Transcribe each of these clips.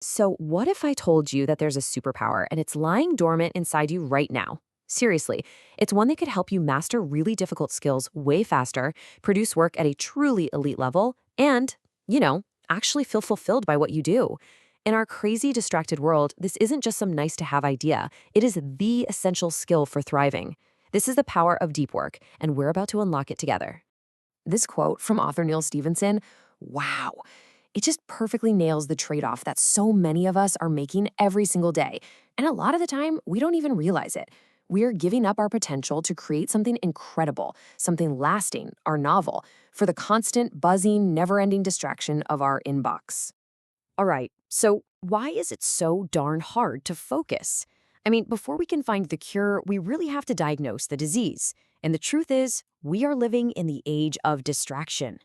So, what if I told you that there's a superpower and it's lying dormant inside you right now? Seriously, it's one that could help you master really difficult skills way faster, produce work at a truly elite level, and, actually feel fulfilled by what you do. In our crazy, distracted world, this isn't just some nice to have idea, it is the essential skill for thriving. This is the power of deep work, and we're about to unlock it together. This quote from author Neil Stephenson, wow, it just perfectly nails the trade-off that so many of us are making every single day. And a lot of the time, we don't even realize it. We're giving up our potential to create something incredible, something lasting, our novel, for the constant, buzzing, never-ending distraction of our inbox. All right, so why is it so darn hard to focus? I mean, before we can find the cure, we really have to diagnose the disease. And the truth is, we are living in the age of distraction.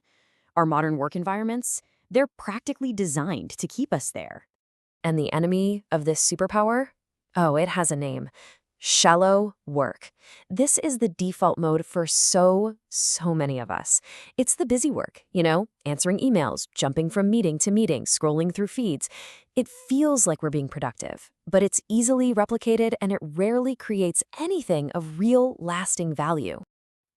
Our modern work environments, they're practically designed to keep us there. And the enemy of this superpower? Oh, it has a name. Shallow work. This is the default mode for so many of us. It's the busy work, answering emails, jumping from meeting to meeting, scrolling through feeds. It feels like we're being productive, but it's easily replicated and it rarely creates anything of real, lasting value.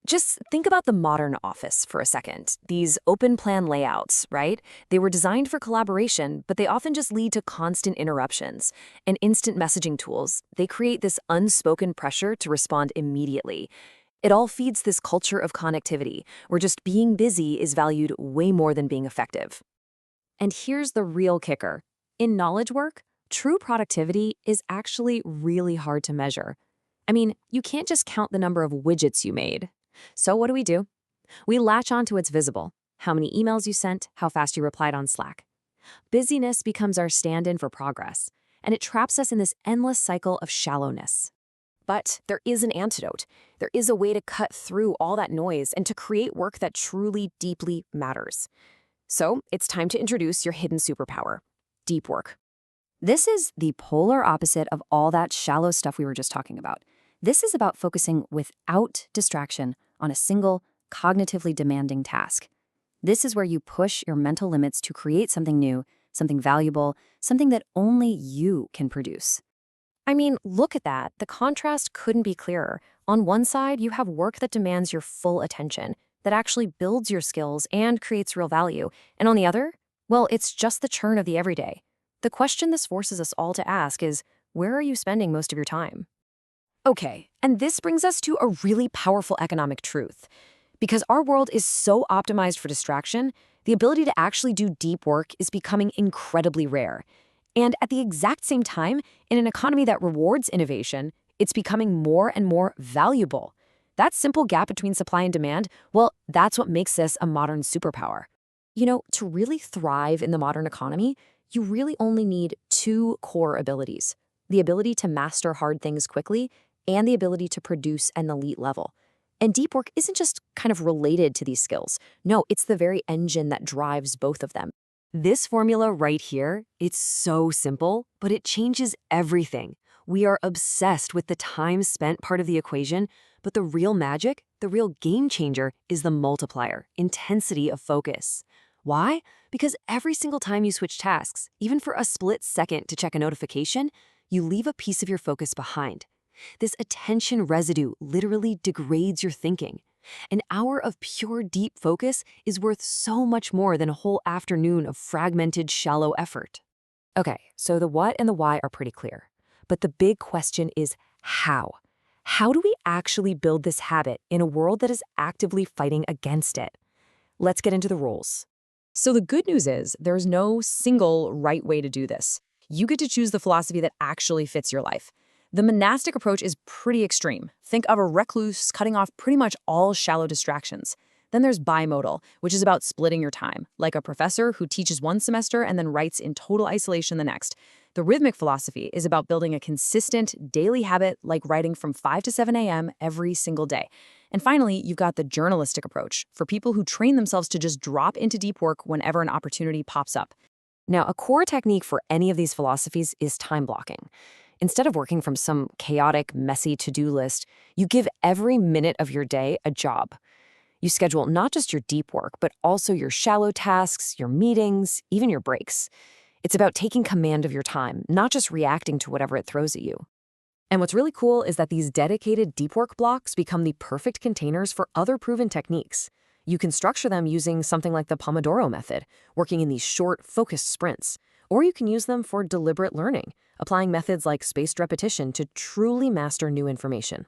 Just think about the modern office for a second. These open plan layouts, right? They were designed for collaboration, but they often just lead to constant interruptions. And instant messaging tools, they create this unspoken pressure to respond immediately. It all feeds this culture of connectivity, where just being busy is valued way more than being effective. And here's the real kicker. In knowledge work, true productivity is actually really hard to measure. I mean, you can't just count the number of widgets you made. So what do? We latch onto what's visible, how many emails you sent, how fast you replied on Slack. Busyness becomes our stand-in for progress, and it traps us in this endless cycle of shallowness. But there is an antidote. There is a way to cut through all that noise and to create work that truly, deeply matters. So it's time to introduce your hidden superpower, deep work. This is the polar opposite of all that shallow stuff we were just talking about. This is about focusing without distraction on a single, cognitively demanding task. This is where you push your mental limits to create something new, something valuable, something that only you can produce. I mean, look at that. The contrast couldn't be clearer. On one side, you have work that demands your full attention, that actually builds your skills and creates real value. And on the other, well, it's just the churn of the everyday. The question this forces us all to ask is, where are you spending most of your time? Okay, and this brings us to a really powerful economic truth. Because our world is so optimized for distraction, the ability to actually do deep work is becoming incredibly rare. And at the exact same time, in an economy that rewards innovation, it's becoming more and more valuable. That simple gap between supply and demand, well, that's what makes this a modern superpower. To really thrive in the modern economy, you really only need two core abilities: the ability to master hard things quickly and the ability to produce at an elite level. And deep work isn't just kind of related to these skills. No, it's the very engine that drives both of them. This formula right here, it's so simple, but it changes everything. We are obsessed with the time spent part of the equation, but the real magic, the real game changer is the multiplier, intensity of focus. Why? Because every single time you switch tasks, even for a split second to check a notification, you leave a piece of your focus behind. This attention residue literally degrades your thinking. An hour of pure deep focus is worth so much more than a whole afternoon of fragmented, shallow effort. Okay, so the what and the why are pretty clear. But the big question is how? How do we actually build this habit in a world that is actively fighting against it? Let's get into the rules. So the good news is there's no single right way to do this. You get to choose the philosophy that actually fits your life. The monastic approach is pretty extreme. Think of a recluse cutting off pretty much all shallow distractions. Then there's bimodal, which is about splitting your time, like a professor who teaches one semester and then writes in total isolation the next. The rhythmic philosophy is about building a consistent daily habit like writing from 5 to 7 a.m. every single day. And finally, you've got the journalistic approach for people who train themselves to just drop into deep work whenever an opportunity pops up. Now, a core technique for any of these philosophies is time blocking. Instead of working from some chaotic, messy to-do list, you give every minute of your day a job. You schedule not just your deep work, but also your shallow tasks, your meetings, even your breaks. It's about taking command of your time, not just reacting to whatever it throws at you. And what's really cool is that these dedicated deep work blocks become the perfect containers for other proven techniques. You can structure them using something like the Pomodoro method, working in these short, focused sprints. Or you can use them for deliberate learning, applying methods like spaced repetition to truly master new information.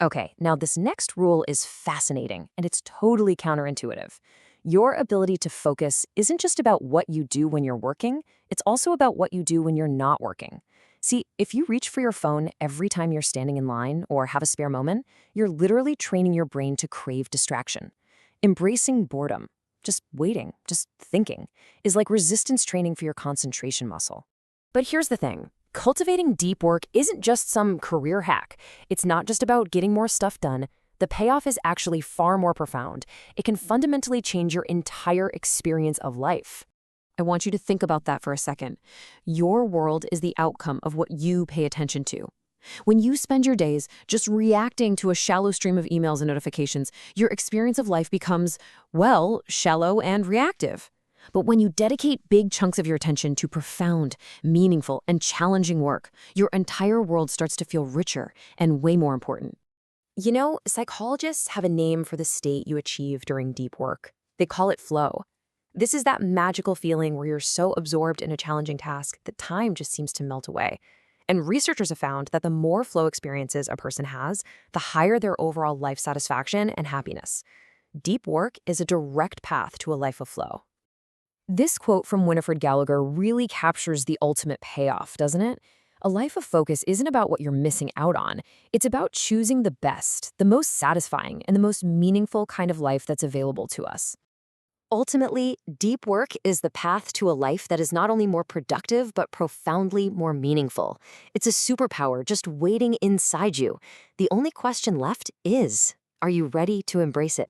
Okay, now this next rule is fascinating, and it's totally counterintuitive. Your ability to focus isn't just about what you do when you're working, it's also about what you do when you're not working. See, if you reach for your phone every time you're standing in line or have a spare moment, you're literally training your brain to crave distraction. Embracing boredom, just waiting, just thinking, is like resistance training for your concentration muscle. But here's the thing. Cultivating deep work isn't just some career hack. It's not just about getting more stuff done. The payoff is actually far more profound. It can fundamentally change your entire experience of life. I want you to think about that for a second. Your world is the outcome of what you pay attention to. When you spend your days just reacting to a shallow stream of emails and notifications, your experience of life becomes, well, shallow and reactive. But when you dedicate big chunks of your attention to profound, meaningful, and challenging work, your entire world starts to feel richer and way more important. You know, psychologists have a name for the state you achieve during deep work. They call it flow. This is that magical feeling where you're so absorbed in a challenging task that time just seems to melt away. And researchers have found that the more flow experiences a person has, the higher their overall life satisfaction and happiness. Deep work is a direct path to a life of flow. This quote from Winifred Gallagher really captures the ultimate payoff, doesn't it? A life of focus isn't about what you're missing out on. It's about choosing the best, the most satisfying, and the most meaningful kind of life that's available to us. Ultimately, deep work is the path to a life that is not only more productive, but profoundly more meaningful. It's a superpower just waiting inside you. The only question left is, are you ready to embrace it?